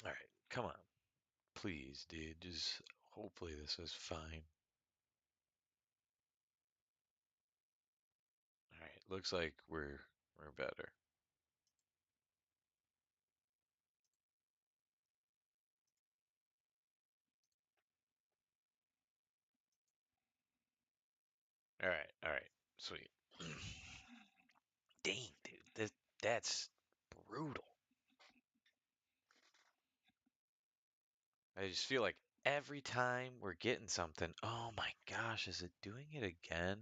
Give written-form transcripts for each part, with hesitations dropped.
All right, come on. Please, dude. Just hopefully this is fine. All right, looks like we're better. All right, sweet. Dang, dude, that's brutal. I just feel like every time we're getting something, oh my gosh, is it doing it again?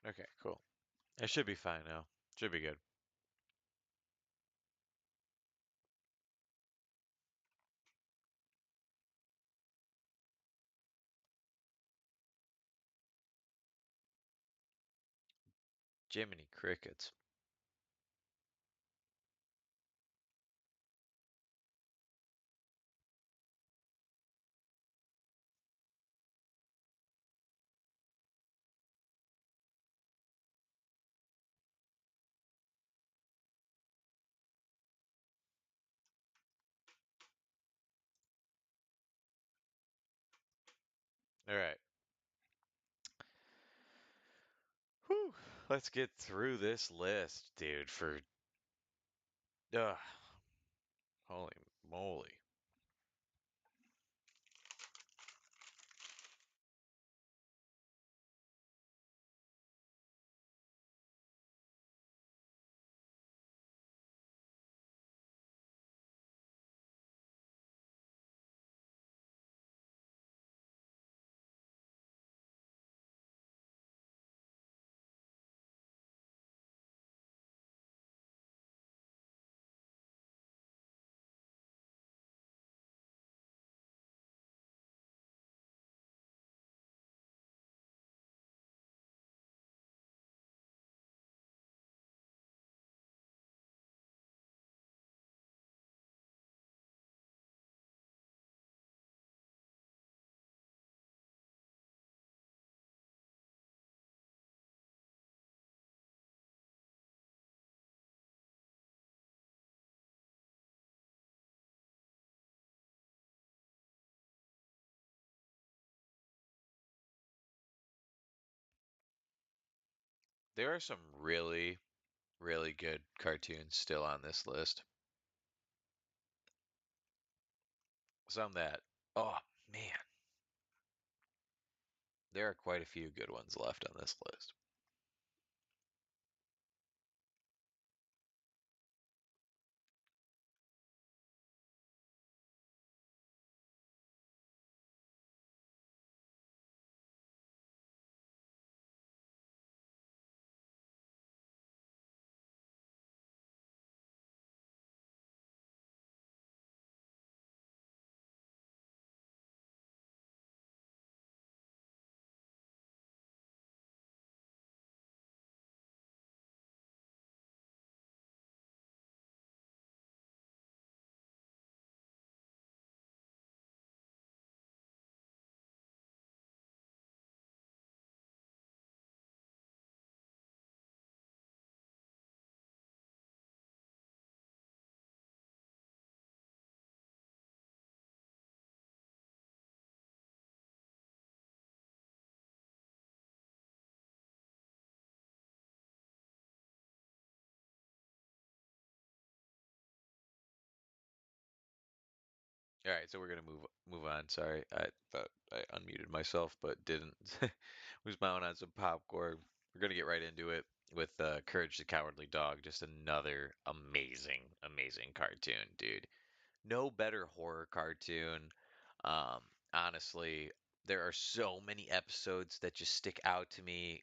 Okay, cool. It should be fine now. Should be good. Jiminy crickets. All right. Whew. Let's get through this list, dude. Ugh, holy moly. There are some really, really good cartoons still on this list. Some that, oh man, there are quite a few good ones left on this list. All right, so we're gonna move on. Sorry, I thought I unmuted myself, but didn't. Was mowing on some popcorn. We're gonna get right into it with Courage the Cowardly Dog. Just another amazing, amazing cartoon, dude. No better horror cartoon. Um, Honestly, there are so many episodes that just stick out to me.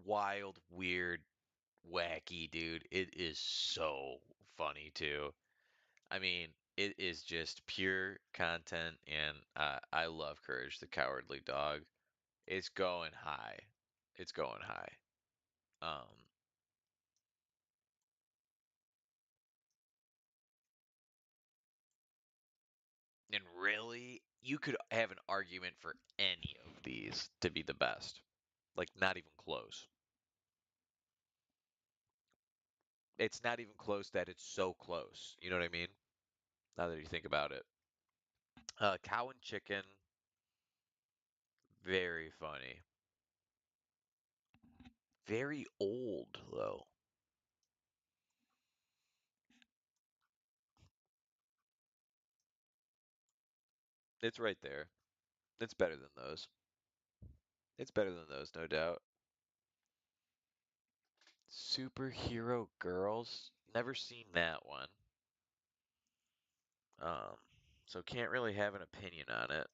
Wild, weird, wacky, dude. It is so funny too. I mean, it is just pure content, and I love Courage the Cowardly Dog. It's going high. It's going high. Um, and really, you could have an argument for any of these to be the best. Like, not even close. It's not even close that it's so close. You know what I mean? Now that you think about it. Cow and Chicken, very funny. Very old, though. It's right there. It's better than those. It's better than those, no doubt. Superhero Girls? Never seen that one. Um, so can't really have an opinion on it.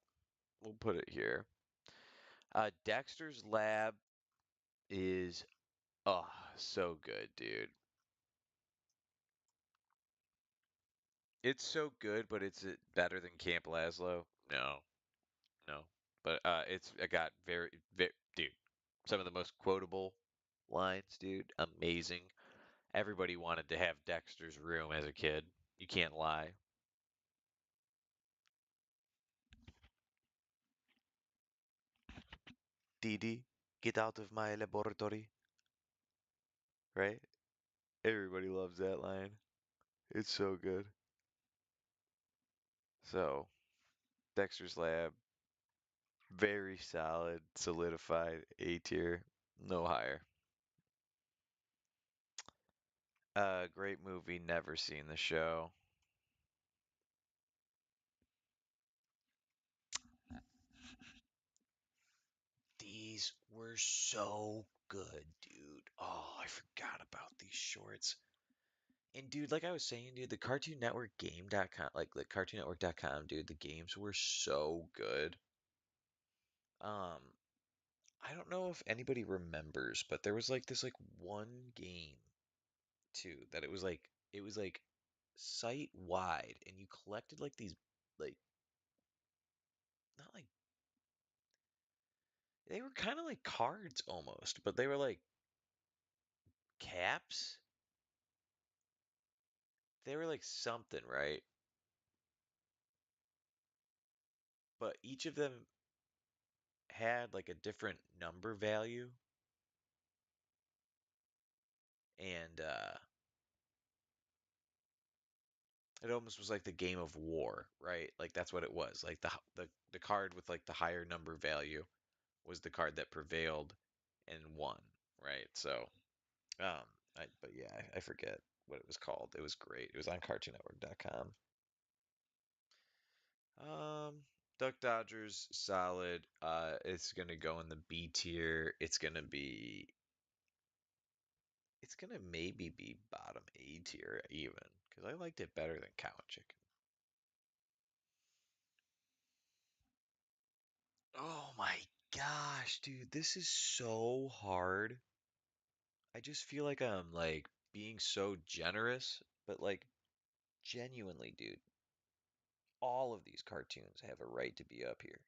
We'll put it here. Dexter's Lab is oh so good, dude. It's so good, but it's better than Camp Lazlo? No, no. But it's I got very, dude. Some of the most quotable lines, dude. Amazing. Everybody wanted to have Dexter's room as a kid. You can't lie. Didi, get out of my laboratory. Right? Everybody loves that line. It's so good. So, Dexter's Lab, very solid, solidified A tier, no higher. Great movie, never seen the show. These were so good, dude. Oh, I forgot about these shorts. And dude, like I was saying, dude, the Cartoon Network game.com, like the cartoonnetwork.com, dude, the games were so good. Um, I don't know if anybody remembers, but there was like this like one game too that it was like site wide and you collected like these like not like they were kind of like cards almost, but they were like caps. They were like something, right? But each of them had like a different number value and it almost was like the game of war, right? Like that's what it was. Like the card with like the higher number value was the card that prevailed and won, right? So, um, but yeah, I forget what it was called. It was great. It was on CartoonNetwork.com. Um, Duck Dodgers solid. It's gonna go in the B tier. It's gonna maybe be bottom A tier even because I liked it better than Cow and Chicken. Oh my gosh, dude, this is so hard. I just feel like I'm like being so generous, but like genuinely, dude, all of these cartoons have a right to be up here.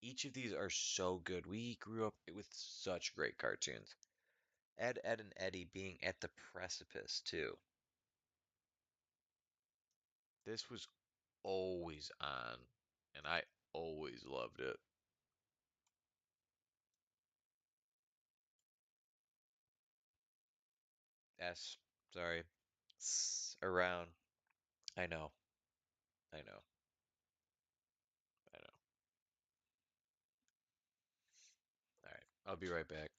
Each of these are so good. We grew up with such great cartoons. Ed, and Eddie being at the precipice too. This was always on, and I always loved it. S, sorry, around. I know, I know, I know. All right, I'll be right back.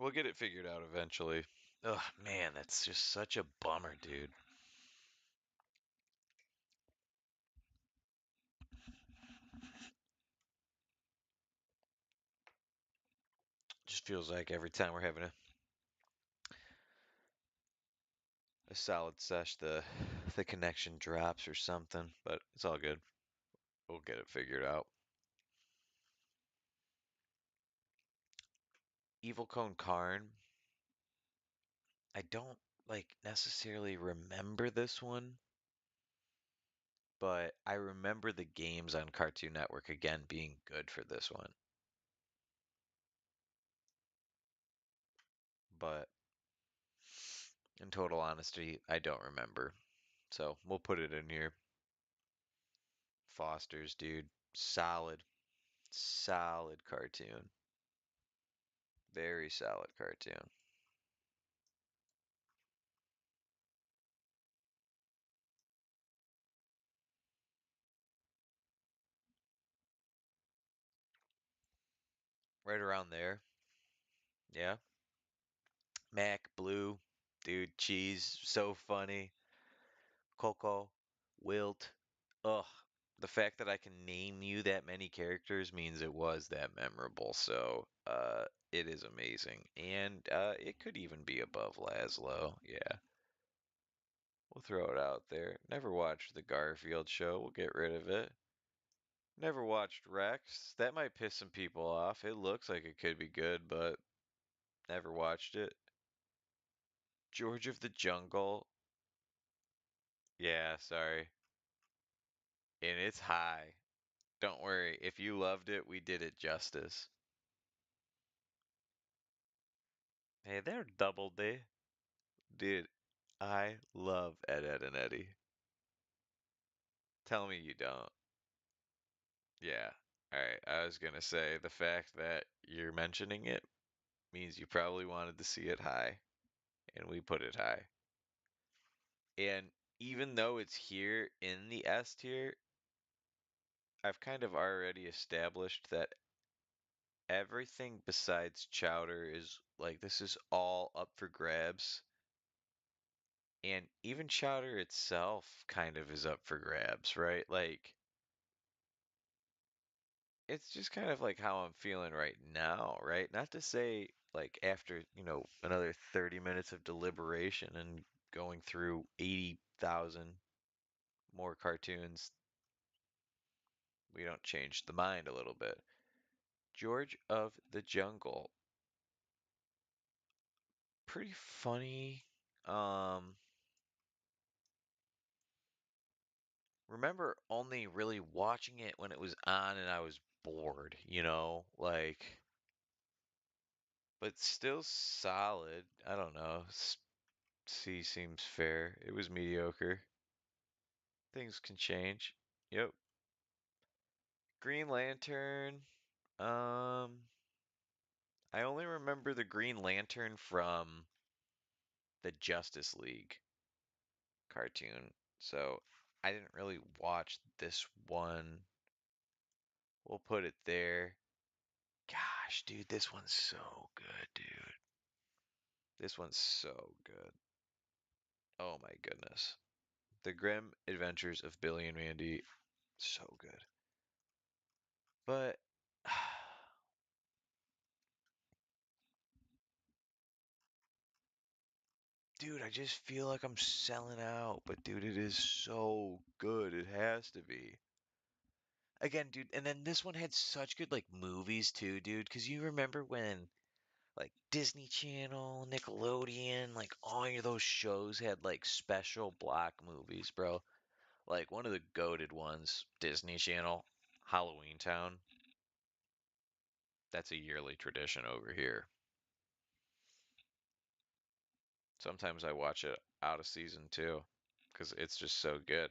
We'll get it figured out eventually. Oh man, that's just such a bummer, dude. Just feels like every time we're having a solid sesh, the connection drops or something. But it's all good. We'll get it figured out. Evil Cone Karn. I don't like necessarily remember this one, but I remember the games on Cartoon Network again being good for this one. But in total honesty, I don't remember. So we'll put it in here. Foster's, dude. Solid, solid cartoon. Very solid cartoon. Right around there. Yeah. Mac, Blue, dude, Cheese, so funny. Coco, Wilt. Ugh. The fact that I can name you that many characters means it was that memorable. So, it is amazing. And it could even be above Laszlo. Yeah. We'll throw it out there. Never watched the Garfield show. We'll get rid of it. Never watched Rex. That might piss some people off. It looks like it could be good, but never watched it. George of the Jungle. Yeah, sorry. And it's high. Don't worry. If you loved it, we did it justice. Hey, they're double D. Dude, I love Ed, Ed, and Eddie. Tell me you don't. Yeah. Alright, I was gonna say the fact that you're mentioning it means you probably wanted to see it high, and we put it high. And even though it's here in the S tier, I've kind of already established that everything besides Chowder is like this is all up for grabs. And even Chowder itself kind of is up for grabs, right? Like it's just kind of like how I'm feeling right now, right? Not to say like after, another 30 minutes of deliberation and going through 80,000 more cartoons, we don't change the mind a little bit. George of the Jungle, pretty funny. Um, remember only really watching it when it was on and I was bored, but still solid. I don't know. C seems fair. It was mediocre. Things can change. Yep. Green Lantern. Um, I only remember the Green Lantern from the Justice League cartoon. So I didn't really watch this one. We'll put it there. Gosh, dude, this one's so good, dude. This one's so good. Oh my goodness. The Grim Adventures of Billy and Mandy, so good. But dude, I just feel like I'm selling out. But dude, it is so good. It has to be. Again, dude, and then this one had such good like movies too, dude. Because you remember when like Disney Channel, Nickelodeon, like all of those shows had like special block movies, bro. Like one of the goated ones, Disney Channel, Halloween Town. That's a yearly tradition over here. Sometimes I watch it out of season too, because it's just so good.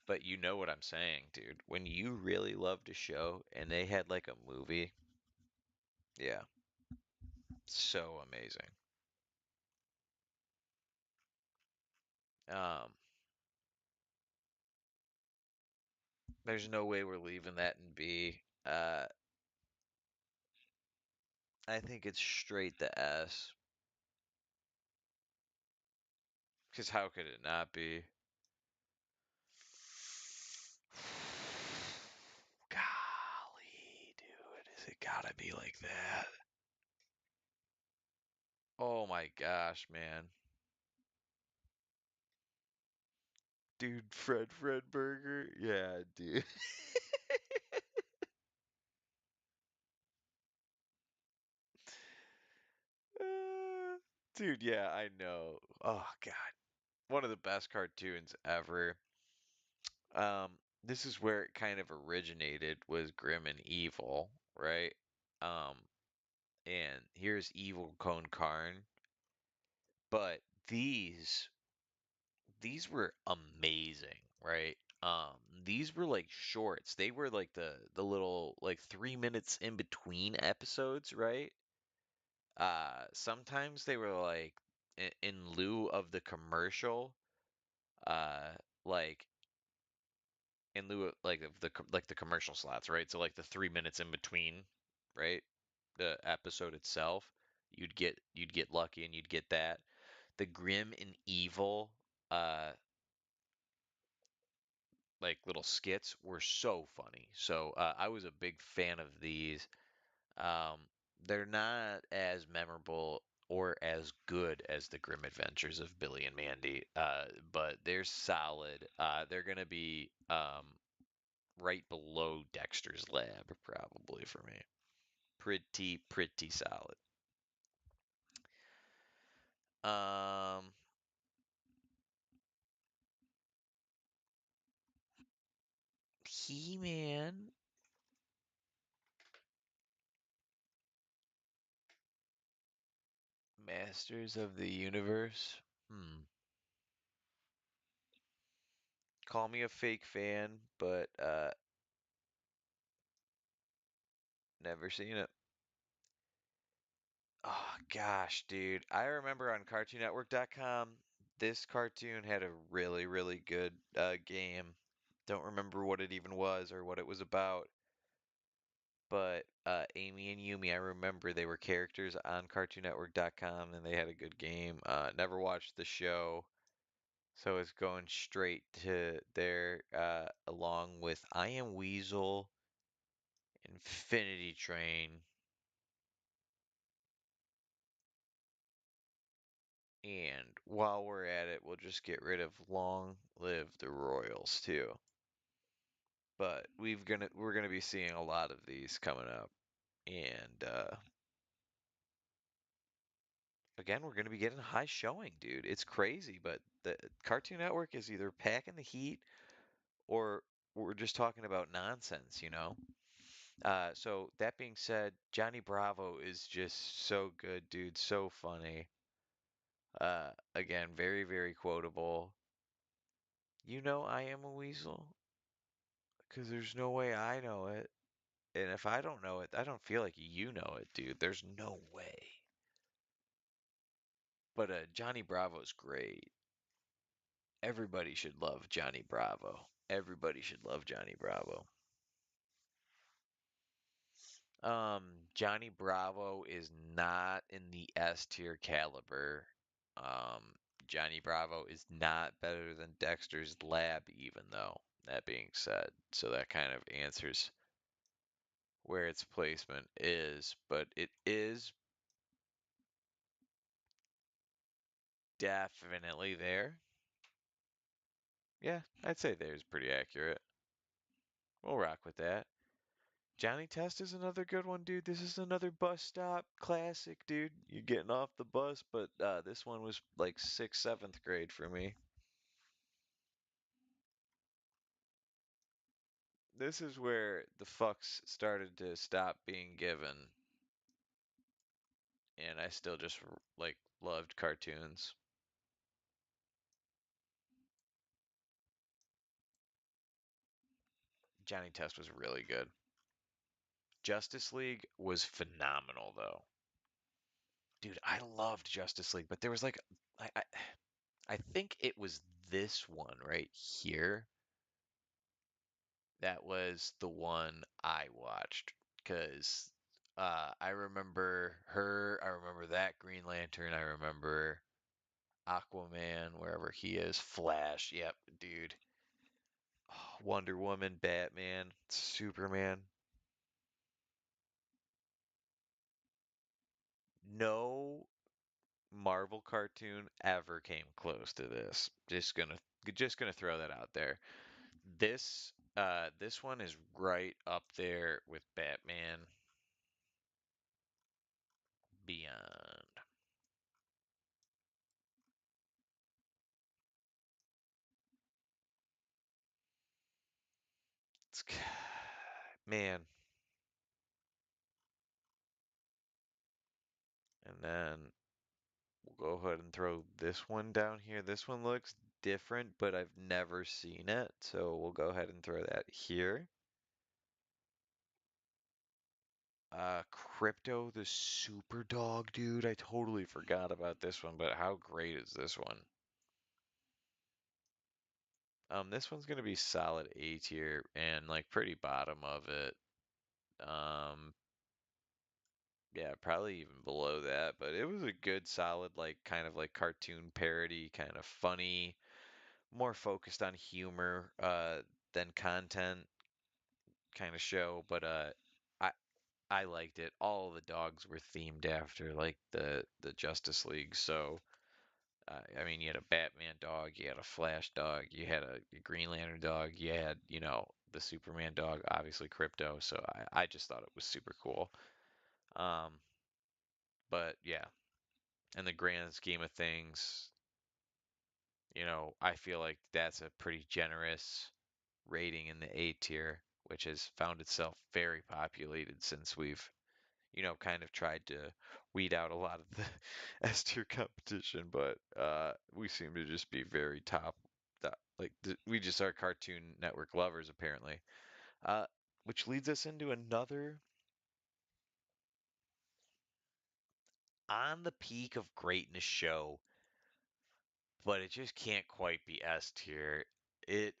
But you know what I'm saying, dude. When you really loved a show and they had like a movie, yeah, so amazing. Um, there's no way we're leaving that in B. I think it's straight the S. Because how could it not be? Golly, dude, is it gotta be like that? Oh my gosh, man. Dude, Fred Burger? Yeah, dude. Uh, Dude, yeah, I know. Oh God. One of the best cartoons ever. This is where it kind of originated was Grim and Evil, right? Um, and here's Evil Cone Karn. But these these were amazing, right? Um, these were like shorts. They were like the little like 3 minutes in between episodes, right? Sometimes they were like in lieu of the commercial, uh, like in lieu of like the commercial slots, right? So like the 3 minutes in between, right? The episode itself, you'd get lucky and you'd get that. The grim and evil, uh, like little skits were so funny. So I was a big fan of these. Um, they're not as memorable or as good as the Grim Adventures of Billy and Mandy, but they're solid. They're gonna be right below Dexter's Lab probably for me. Pretty solid. Um, He-Man, Masters of the Universe. Hmm. Call me a fake fan, but never seen it. Oh gosh, dude. I remember on CartoonNetwork.com, this cartoon had a really good game. Don't remember what it even was or what it was about, but Amy and Yumi, I remember they were characters on CartoonNetwork.com and they had a good game. Never watched the show, so it's going straight to there along with I Am Weasel, Infinity Train, and while we're at it, we'll just get rid of Long Live the Royals too. But we're gonna be seeing a lot of these coming up, and again, we're gonna be getting high showing, dude. It's crazy, but the Cartoon Network is either packing the heat or we're just talking about nonsense, you know. So that being said, Johnny Bravo is just so good, dude. So funny. Again, very quotable. You know I am a weasel. Because there's no way I know it. And if I don't know it, I don't feel like you know it, dude. There's no way. But Johnny Bravo's great. Everybody should love Johnny Bravo. Everybody should love Johnny Bravo. Um, Johnny Bravo is not in the S tier caliber. Um, Johnny Bravo is not better than Dexter's Lab, even though. That being said, so that kind of answers where its placement is, but it is definitely there. Yeah, I'd say there's pretty accurate. We'll rock with that. Johnny Test is another good one, dude. This is another bus stop classic, dude. You're getting off the bus, but this one was like sixth, seventh grade for me. This is where the fucks started to stop being given, and I still just like loved cartoons. Johnny Test was really good. Justice League was phenomenal, though. Dude, I loved Justice League, but there was like, I think it was this one right here that was the one I watched because I remember her. I remember that Green Lantern. I remember Aquaman, wherever he is. Flash. Yep, dude. Wonder Woman, Batman, Superman. No Marvel cartoon ever came close to this. Just gonna throw that out there. This one is right up there with Batman Beyond. It's, man, and then we'll go ahead and throw this one down here. This one looks different, but I've never seen it, so we'll go ahead and throw that here. Crypto the Super Dog, dude. I totally forgot about this one, but how great is this one? This one's gonna be solid A tier and like pretty bottom of it. Um, yeah, probably even below that, but it was a good solid like kind of like cartoon parody, kind of funny, more focused on humor than content kind of show, but I I liked it. All of the dogs were themed after like the Justice League, so I mean, you had a Batman dog, you had a Flash dog, you had a Green Lantern dog, you had, the Superman dog, obviously Crypto. So I just thought it was super cool. Um, but yeah, in the grand scheme of things, I feel like that's a pretty generous rating in the A tier, which has found itself very populated since we've kind of tried to weed out a lot of the S tier competition, but we seem to just be very top. Like we just are Cartoon Network lovers, apparently. Uh, which leads us into another on the peak of greatness show, but it just can't quite be S tier. It,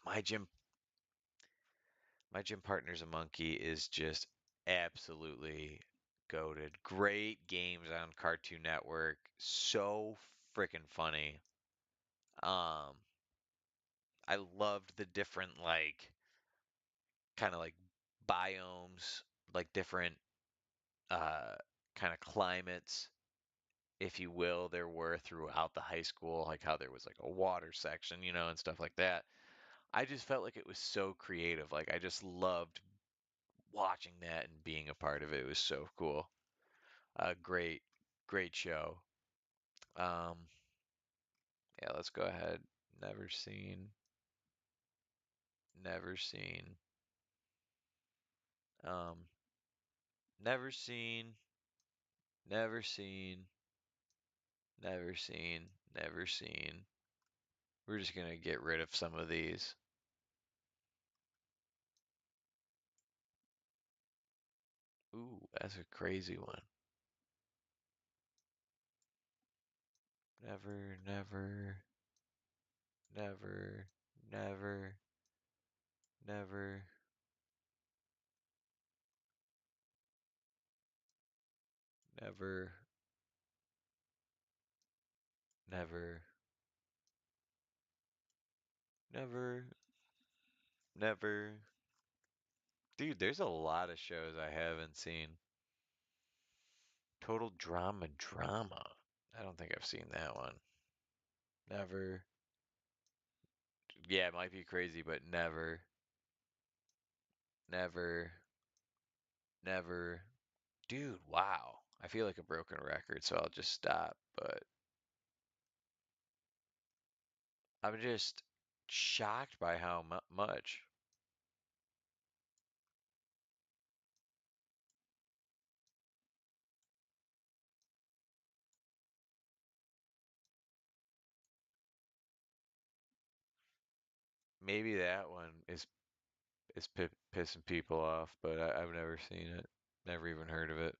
my gym partner's a monkey is just absolutely goated. Great games on Cartoon Network. So freaking funny. Um, I loved the different like kind of like biomes, like different uh kind of climates, if you will, there were throughout the high school, like how there was like a water section, and stuff like that. I just felt like it was so creative. Like I just loved watching that and being a part of it. It was so cool. Great, great show. Um, yeah, let's go ahead. Never seen, never seen, um, never seen, never seen, never seen, never seen. We're just gonna get rid of some of these. Ooh, that's a crazy one. Never, never, never, never, never, never, never, never, never. Dude, there's a lot of shows I haven't seen. Total Drama Drama. I don't think I've seen that one. Never. Yeah, it might be crazy, but never, never, never. Dude, wow. I feel like a broken record, so I'll just stop. But I'm just shocked by how much. Maybe that one is pissing people off, but I've never seen it. Never even heard of it.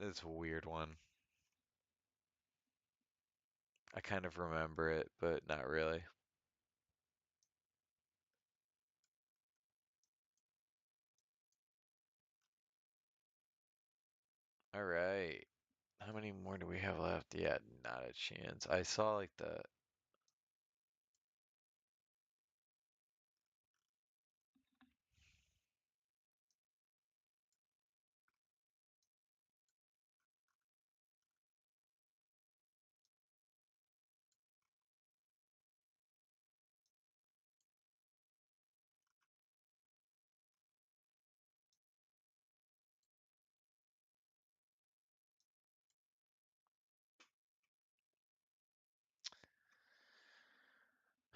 That's a weird one. I kind of remember it, but not really. All right. How many more do we have left? Yeah, not a chance. I saw like the.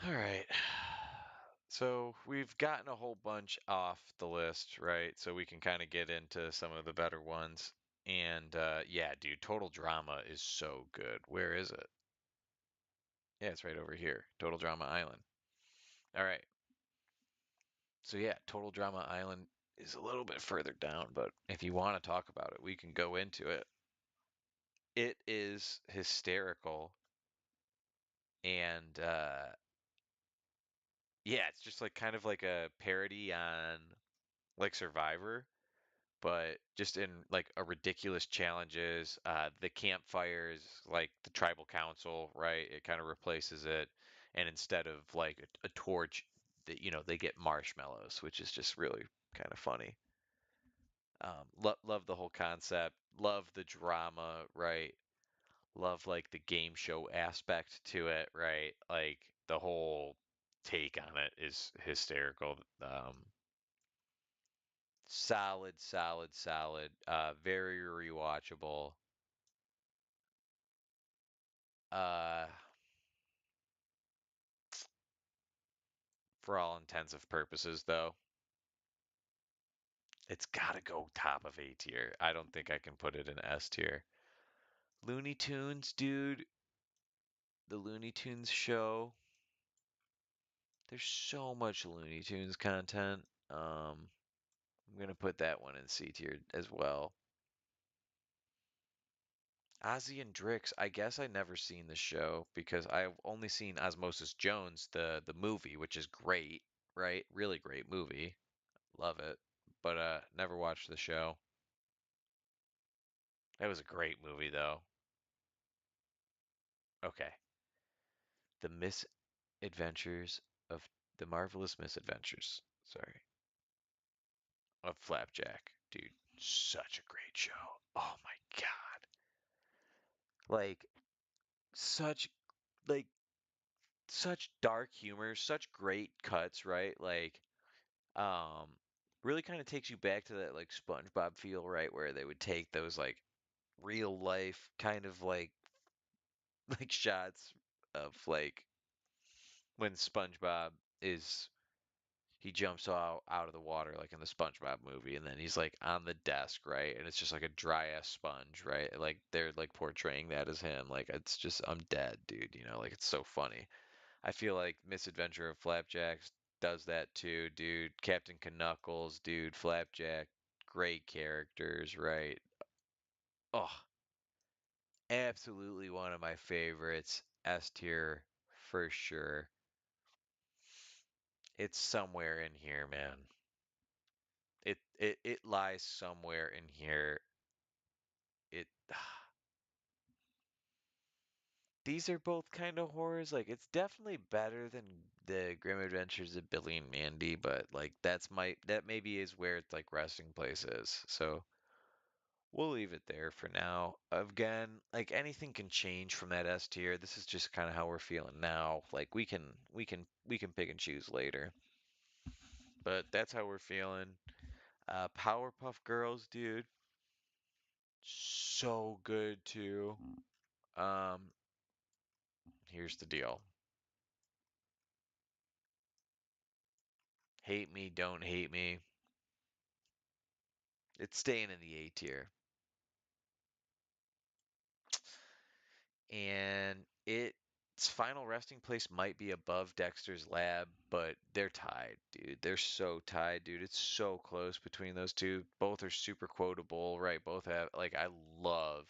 All right. So we've gotten a whole bunch off the list, right? So we can kind of get into some of the better ones. And yeah, dude, Total Drama is so good. Where is it? Yeah, it's right over here. Total Drama Island. All right. So yeah, Total Drama Island is a little bit further down, but if you want to talk about it, we can go into it. It is hysterical and yeah, it's just like kind of like a parody on like Survivor, but just in like a ridiculous challenges. The campfires, like the tribal council, right? It kind of replaces it, and instead of like a torch, that they get marshmallows, which is just really kind of funny. Love the whole concept. Love the drama, right? Love like the game show aspect to it, right? Like the whole take on it is hysterical. Solid, solid, solid. Very rewatchable. Uh, for all intensive purposes, though, it's got to go top of A tier. I don't think I can put it in S tier. Looney Tunes, dude. The Looney Tunes show. There's so much Looney Tunes content. I'm gonna put that one in C tier as well. Ozzy and Drix. I guess I never seen the show because I've only seen Osmosis Jones, the movie, which is great, right? Really great movie. Love it. But never watched the show. That was a great movie though. Okay. The Misadventures of the Marvelous Misadventures. Sorry. Of Flapjack. Dude, such a great show. Oh my God. Like such like such dark humor, such great cuts, right? Like um really kind of takes you back to that like SpongeBob feel, right? Where they would take those like real life kind of like like shots of like when SpongeBob is he jumps out of the water like in the SpongeBob movie and then he's like on the desk, right? And it's just like a dry ass sponge, right? Like they're like portraying that as him. Like it's just I'm dead, dude, like it's so funny. I feel like Misadventure of Flapjacks does that too, dude. Captain Knuckles, dude, Flapjack, great characters, right? Oh, absolutely one of my favorites. S tier for sure. It's somewhere in here, man. It lies somewhere in here. It these are both kind of horrors. Like it's definitely better than the Grim Adventures of Billy and Mandy, but like that maybe is where it's like resting place is. So we'll leave it there for now. Again, like anything can change from that S tier. This is just kind of how we're feeling now. Like we can pick and choose later. But that's how we're feeling. Powerpuff Girls, dude, so good too. Um, Here's the deal. Hate me, don't hate me. It's staying in the A tier. And its final resting place might be above Dexter's Lab, but they're tied, dude. They're so tied, dude. It's so close between those two. Both are super quotable, right? Both have like I love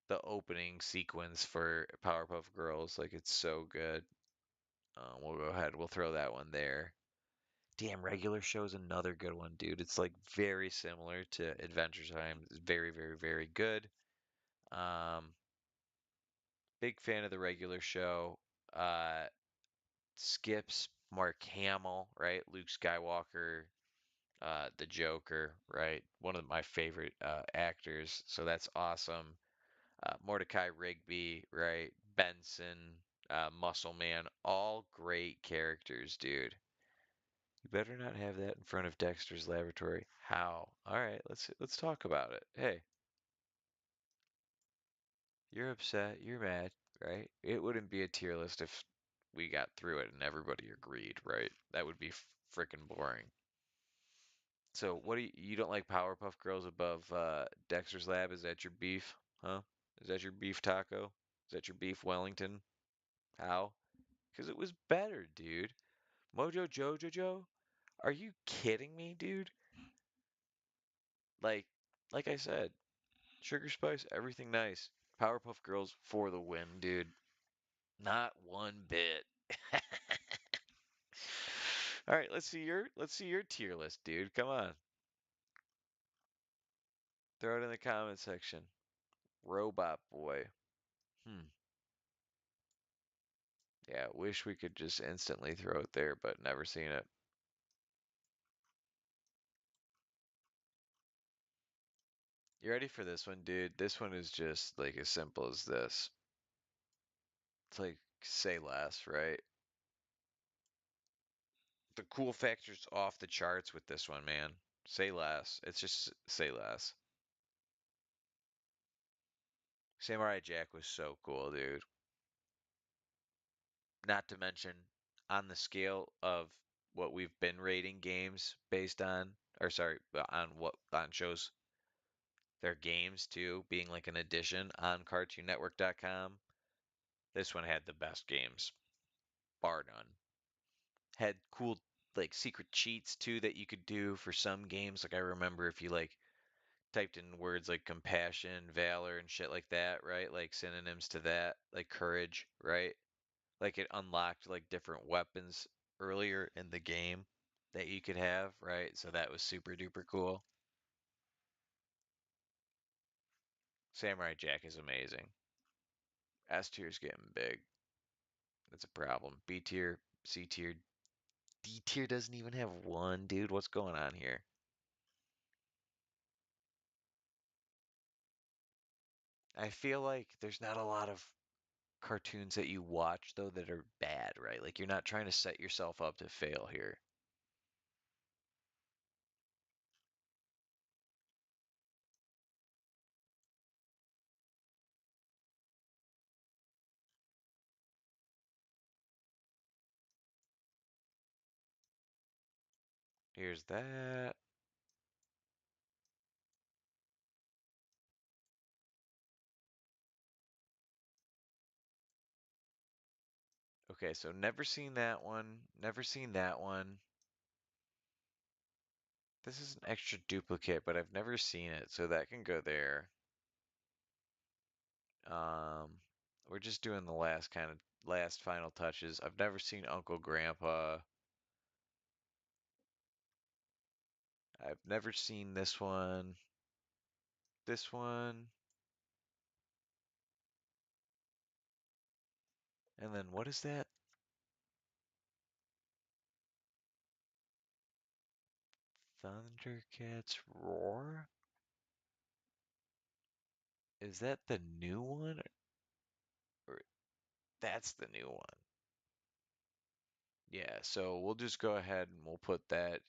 the opening sequence for Powerpuff Girls. Like it's so good. We'll go ahead. We'll throw that one there. Damn, regular show's another good one, dude. It's like very similar to Adventure Time. It's very, very, very good. Um, Big fan of the regular show. Uh, Skips, Mark Hamill, right? Luke Skywalker, the Joker, right? One of my favorite actors. So that's awesome. Mordecai Rigby, right? Benson, Muscle Man, all great characters, dude. You better not have that in front of Dexter's Laboratory. How? All right, let's talk about it. Hey, you're upset, you're mad, right? It wouldn't be a tier list if we got through it and everybody agreed, right? That would be freaking boring. So, what do you don't like Powerpuff Girls above Dexter's Lab? Is that your beef? Huh? Is that your beef taco? Is that your beef Wellington? How? Because it was better, dude. Mojo Jojo? Are you kidding me, dude? Like, like I said, Sugar Spice, everything nice. Powerpuff Girls for the win, dude. Not one bit. All right, let's see your tier list, dude. Come on. Throw it in the comment section. Robot Boy. Hmm. Yeah, wish we could just instantly throw it there, but never seen it. You ready for this one, dude? This one is just like as simple as this. It's like say less, right? The cool factor's off the charts with this one, man. Say less. It's just say less. Samurai Jack was so cool, dude. Not to mention, on the scale of what we've been rating games based on, or sorry, on what on shows, their games too, being like an addition on CartoonNetwork.com. This one had the best games, bar none. Had cool like secret cheats too that you could do for some games. Like I remember if you like typed in words like compassion, valor, and shit like that, right? Like synonyms to that, like courage, right? Like it unlocked like different weapons earlier in the game that you could have, right? So that was super duper cool. Samurai Jack is amazing. S tier is getting big. That's a problem. B tier, C tier, D tier doesn't even have one, dude. What's going on here? I feel like there's not a lot of cartoons that you watch though that are bad, right? Like you're not trying to set yourself up to fail here. Here's that. Okay, so never seen that one. Never seen that one. This is an extra duplicate, but I've never seen it, so that can go there. Um, we're just doing the last kind of last final touches. I've never seen Uncle Grandpa. I've never seen this one. This one. And then what is that? Thundercats Roar? Is that the new one? Or that's the new one. Yeah, so we'll just go ahead and we'll put that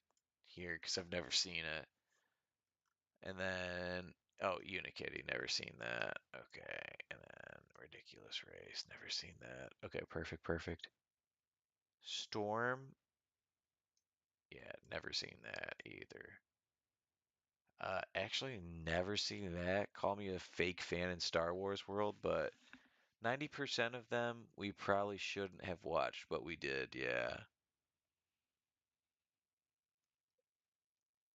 here because I've never seen it. And then, oh, Unikitty, never seen that. Okay, and then Ridiculous Race, never seen that. Okay, perfect, perfect. Storm, yeah, never seen that either. Actually, never seen that. Call me a fake fan in Star Wars world, but 90% of them we probably shouldn't have watched, but we did, yeah.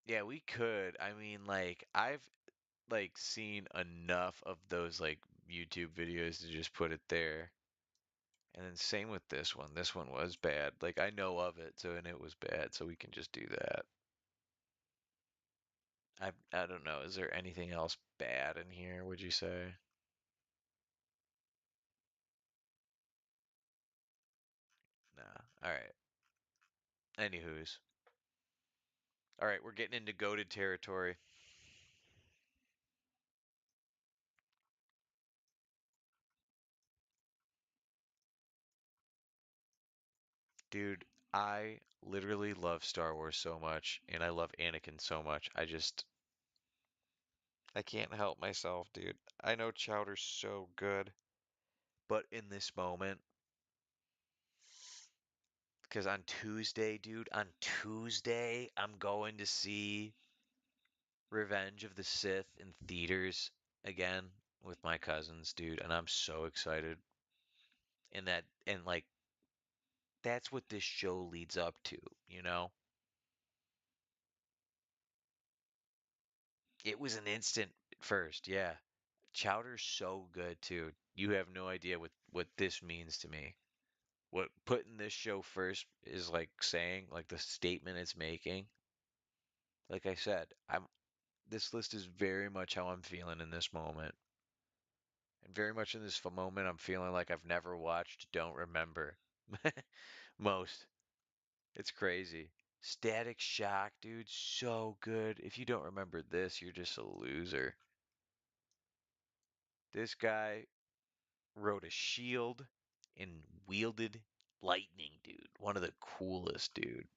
Yeah, we could. I mean, like, I've like seen enough of those like YouTube videos to just put it there. And then same with this one. This one was bad. Like I know of it, so and it was bad, so we can just do that. I don't know. Is there anything else bad in here, would you say? Nah. All right. Anywho's. All right, we're getting into goated territory. Dude, I literally love Star Wars so much, and I love Anakin so much. I can't help myself, dude. I know Chowder's so good, but in this moment, because on Tuesday, dude, on Tuesday, I'm going to see Revenge of the Sith in theaters again with my cousins, dude, and I'm so excited. And like that's what this show leads up to, you know? It was an instant at first, yeah. Chowder's so good too. You have no idea what this means to me. What putting this show first is like saying, like the statement it's making. Like I said, I'm this list is very much how I'm feeling in this moment. And very much in this moment, I'm feeling like I've never watched, don't remember. Most. It's crazy. Static Shock, dude, so good. If you don't remember this, you're just a loser. This guy rode a shield and wielded lightning, dude. One of the coolest, dude.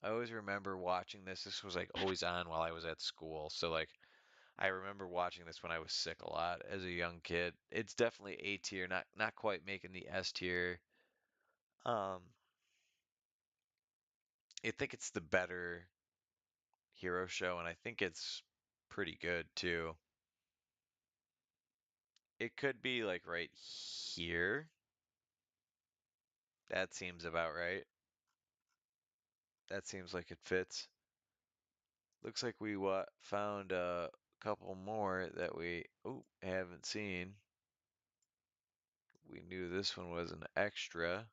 I always remember watching this. This was like always on while I was at school. So like I remember watching this when I was sick a lot as a young kid. It's definitely A tier, not quite making the S tier. Um, I think it's the better hero show, and I think it's pretty good too. It could be like right here. That seems about right. That seems like it fits. Looks like we what found a couple more that we haven't seen. We knew this one was an extra.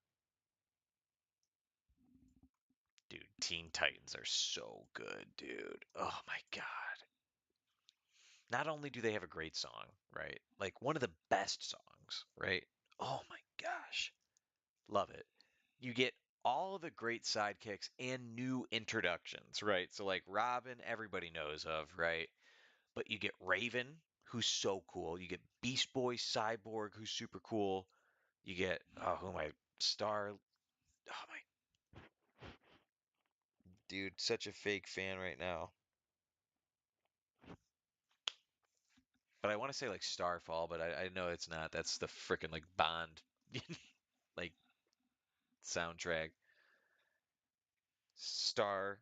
Dude, Teen Titans are so good, dude. Oh my God. Not only do they have a great song, right? Like one of the best songs, right? Oh my gosh. Love it. You get all of the great sidekicks and new introductions, right? So like Robin, everybody knows of, right? But you get Raven, who's so cool. You get Beast Boy, Cyborg, who's super cool. You get who am I? Star. Oh my dude, such a fake fan right now. But I want to say like Starfall, but I know it's not. That's the freaking like Bond like soundtrack. Star,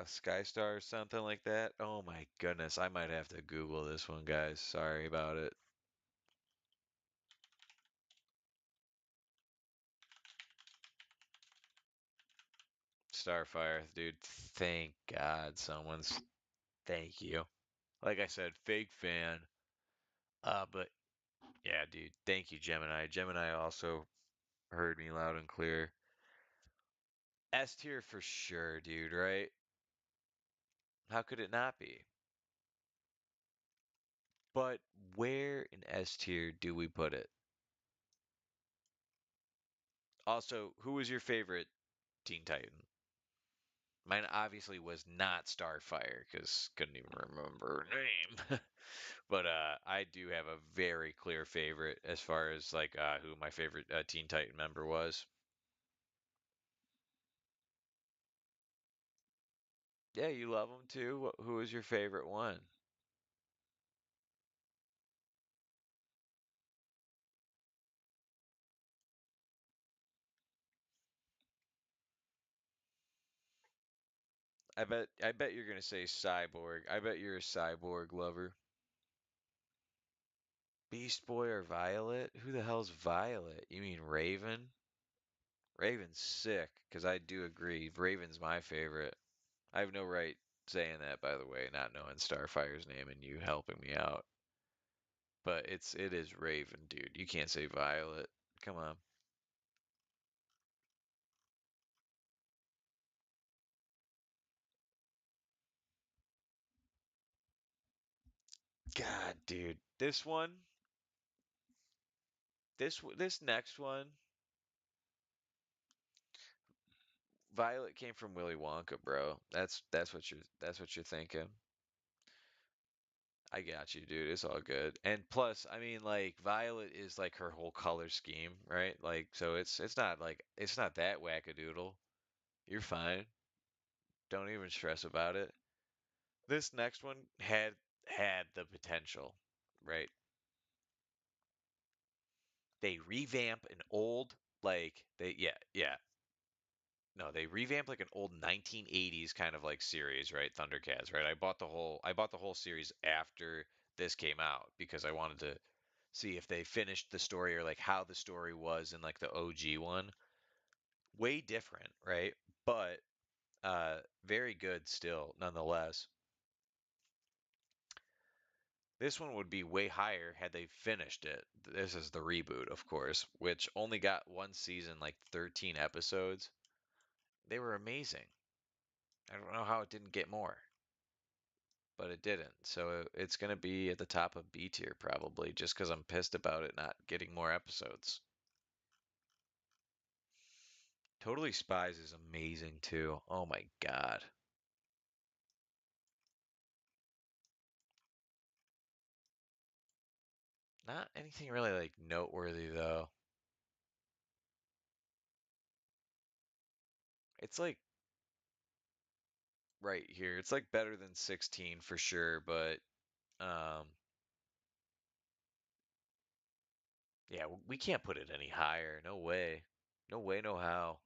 Skystar, or something like that. Oh my goodness, I might have to Google this one, guys. Sorry about it. Starfire, dude. Thank God someone's. Thank you. Like I said, fake fan. But yeah, dude. Thank you, Gemini. Gemini also heard me loud and clear. S tier for sure, dude. Right? How could it not be? But where in S tier do we put it? Also, who was your favorite Teen Titan? Mine obviously was not Starfire because couldn't even remember her name. But I do have a very clear favorite as far as like who my favorite Teen Titan member was. Yeah, you love him too. Who was your favorite one? I bet you're gonna say Cyborg. I bet you're a Cyborg lover. Beast Boy or Violet? Who the hell's Violet? You mean Raven? Raven's sick, because I do agree. Raven's my favorite. I have no right saying that, by the way, not knowing Starfire's name and you helping me out. But it is Raven, dude. You can't say Violet. Come on. God, dude. This next one, Violet came from Willy Wonka, bro. That's what you're thinking. I got you, dude. It's all good. And plus, I mean, like Violet is like her whole color scheme, right? Like, so it's not that wackadoodle. You're fine. Don't even stress about it. This next one had the potential, right? They revamp an old like they yeah. No, they revamped like an old 1980s kind of like series, right? Thundercats, right? I bought the whole series after this came out because I wanted to see if they finished the story or like how the story was in like the OG one. Way different, right? But very good still nonetheless. This one would be way higher had they finished it. This is the reboot, of course, which only got one season, like 13 episodes. They were amazing. I don't know how it didn't get more, but it didn't. So it's going to be at the top of B tier probably just because I'm pissed about it not getting more episodes. Totally Spies is amazing too. Oh my God. Not anything really like noteworthy though. It's like right here. It's like better than 16 for sure, but um yeah, we can't put it any higher. No way. No way, no how.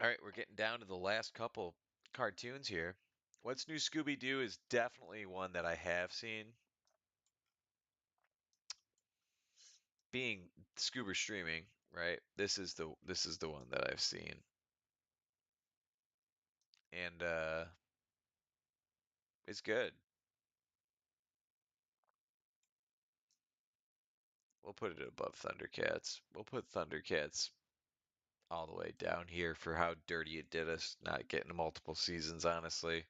All right, we're getting down to the last couple cartoons here. What's New Scooby Doo is definitely one that I have seen. Being Scuba streaming, right? This is the one that I've seen. And it's good. We'll put it above Thundercats. We'll put Thundercats all the way down here for how dirty it did us not getting multiple seasons, honestly.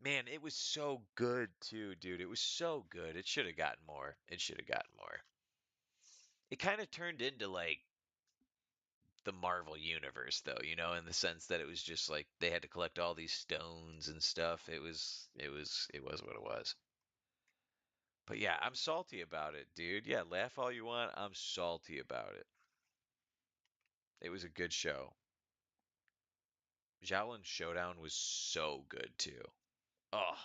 Man, it was so good too, dude. It was so good. It should have gotten more. It should have gotten more. It kind of turned into like the Marvel universe though, in the sense that it was just like they had to collect all these stones and stuff. It was what it was. But yeah, I'm salty about it, dude. Yeah, laugh all you want. I'm salty about it. It was a good show. Javelin Showdown was so good too. Oh,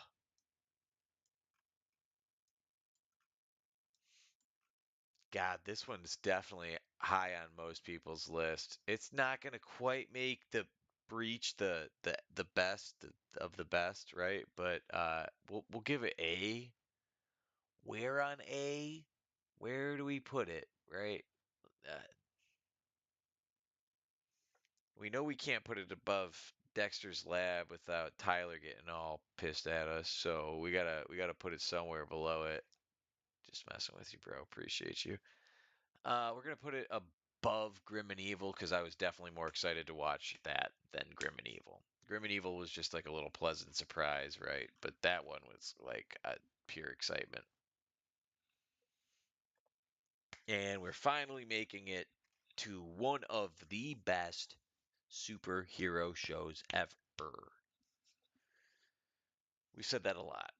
God, this one's definitely high on most people's list. It's not gonna quite make the breach the best of the best, right? But we'll give it A. Where on A? Where do we put it, right? Uh, we know we can't put it above Dexter's Lab without Tyler getting all pissed at us, so we gotta put it somewhere below it. Just messing with you, bro. Appreciate you. We're gonna put it above Grim and Evil because I was definitely more excited to watch that than Grim and Evil. Grim and Evil was just like a little pleasant surprise, right? But that one was like a pure excitement. And we're finally making it to one of the best superhero shows ever. We've said that a lot.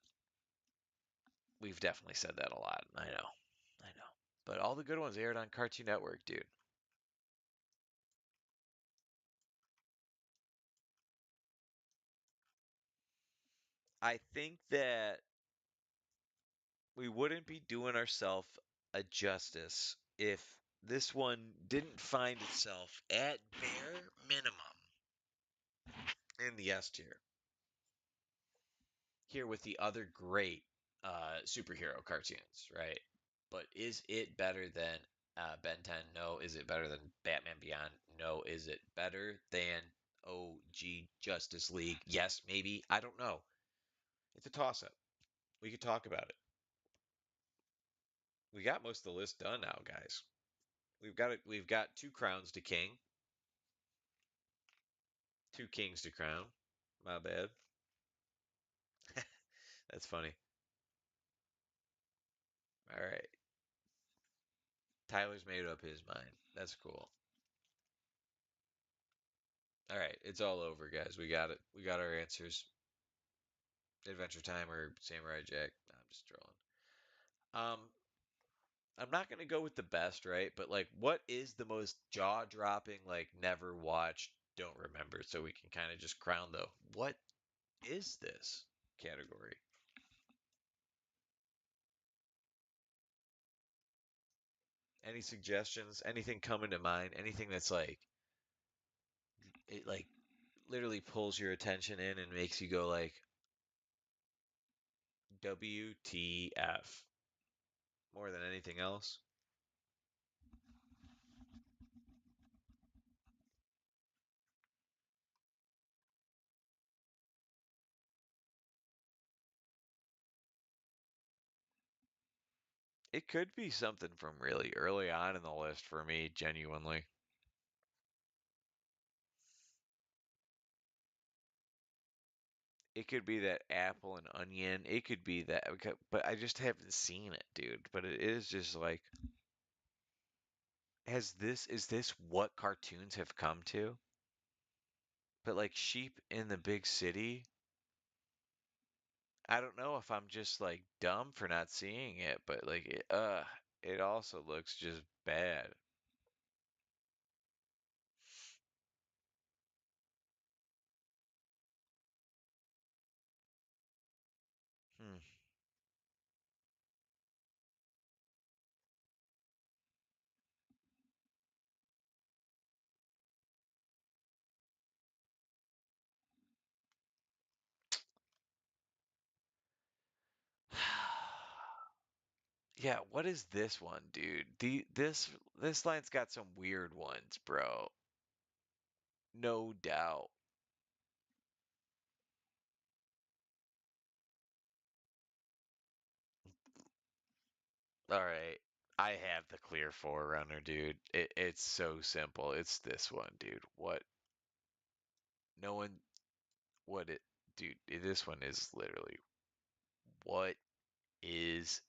We've definitely said that a lot. I know. I know. But all the good ones aired on Cartoon Network, dude. I think that we wouldn't be doing ourselves a justice if this one didn't find itself at bare minimum in the S tier. Here with the other great superhero cartoons, right? But is it better than Ben 10? No. Is it better than Batman Beyond? No. Is it better than OG Justice League. Yes, maybe. I don't know. It's a toss up. We could talk about it. We got most of the list done now, guys. We've got it. We've got two crowns to king, two kings to crown. My bad. That's funny. All right. Tyler's made up his mind. That's cool. All right. It's all over, guys. We got it. We got our answers. Adventure Time or Samurai Jack. No, I'm just trolling. Um, I'm not gonna go with the best, right? But like, what is the most jaw-dropping, like, never watched, don't remember, so we can kind of just crown the what is this category? Any suggestions? Anything coming to mind? Anything that's like it like literally pulls your attention in and makes you go like WTF more than anything else? It could be something from really early on in the list for me, genuinely. It could be that apple and onion. It could be that, but I just haven't seen it, dude. But it is just like, is this what cartoons have come to? But like sheep in the big city, I don't know if I'm just like dumb for not seeing it, but like, it also looks just bad. Hmm. Yeah, what is this one, dude? This line's got some weird ones, bro. No doubt. All right. I have the clear forerunner, dude. It's so simple. It's this one, dude. What? No one. What it. Dude, this one is literally. What is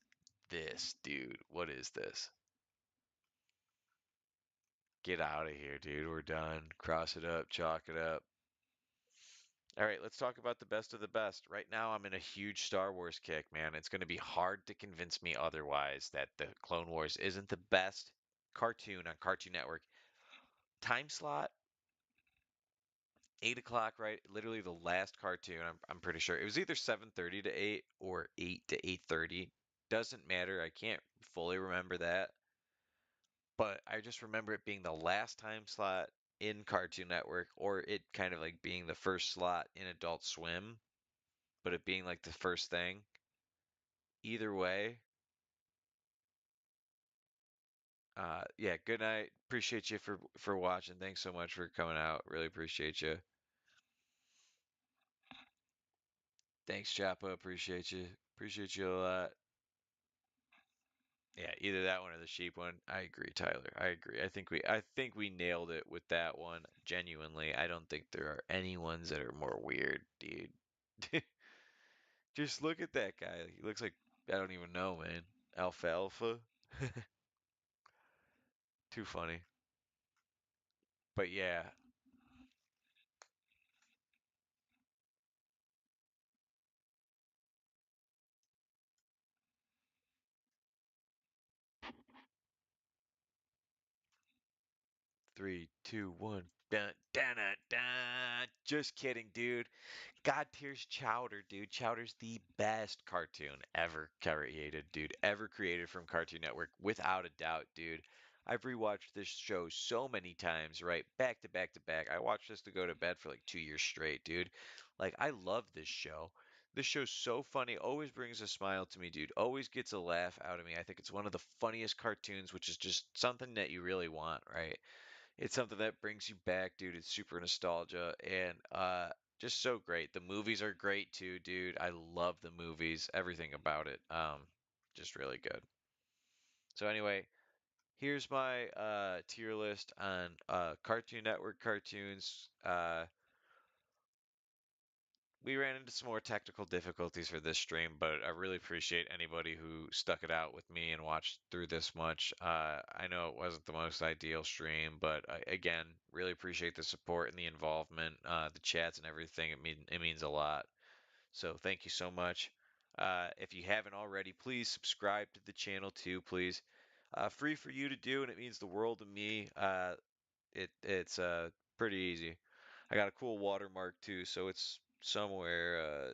this, dude? What is this? Get out of here, dude. We're done. Cross it up. Chalk it up. All right, let's talk about the best of the best. Right now, I'm in a huge Star Wars kick, man. It's going to be hard to convince me otherwise that the Clone Wars isn't the best cartoon on Cartoon Network. Time slot, 8 o'clock, right? Literally the last cartoon. I'm pretty sure it was either 7:30 to 8 or 8 to 8:30. Doesn't matter. I can't fully remember that, but I just remember it being the last time slot in Cartoon Network, or it kind of like being the first slot in Adult Swim, but it being like the first thing. Either way, yeah. Good night. Appreciate you for watching. Thanks so much for coming out. Really appreciate you. Thanks, Choppa. Appreciate you. Appreciate you a lot. Yeah, either that one or the sheep one. I agree, Tyler. I agree. I think we nailed it with that one. Genuinely, I don't think there are any ones that are more weird, dude. Just look at that guy. He looks like I don't even know, man. Alfalfa. Too funny. But yeah, 3, 2, 1. Dun, dun, dun, dun. Just kidding, dude. God Tears Chowder, dude. Chowder's the best cartoon ever created, dude. Ever created from Cartoon Network, without a doubt, dude. I've rewatched this show so many times, right? Back to back to back. I watched this to go to bed for like 2 years straight, dude. Like, I love this show. This show's so funny, always brings a smile to me, dude. Always gets a laugh out of me. I think it's one of the funniest cartoons, which is just something that you really want, right? It's something that brings you back, dude. It's super nostalgia and just so great. The movies are great too, dude. I love the movies, everything about it. Just really good. So anyway, here's my tier list on Cartoon Network cartoons. We ran into some more technical difficulties for this stream, but I really appreciate anybody who stuck it out with me and watched through this much. I know it wasn't the most ideal stream, but again, really appreciate the support and the involvement, the chats and everything. It means a lot. So thank you so much. If you haven't already, please subscribe to the channel too, please. Free for you to do, and it means the world to me. It's pretty easy. I got a cool watermark too, so it's somewhere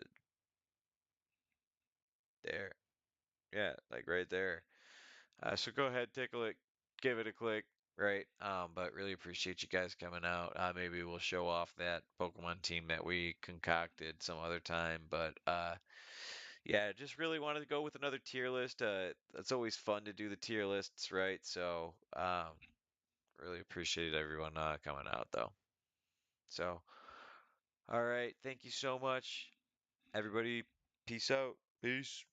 there. Yeah, like right there. So go ahead, take a look, give it a click, right? But really appreciate you guys coming out. Maybe we'll show off that Pokemon team that we concocted some other time. But yeah, just really wanted to go with another tier list. It's always fun to do the tier lists, right? So really appreciate everyone coming out though. So all right, thank you so much, everybody. Peace out. Peace.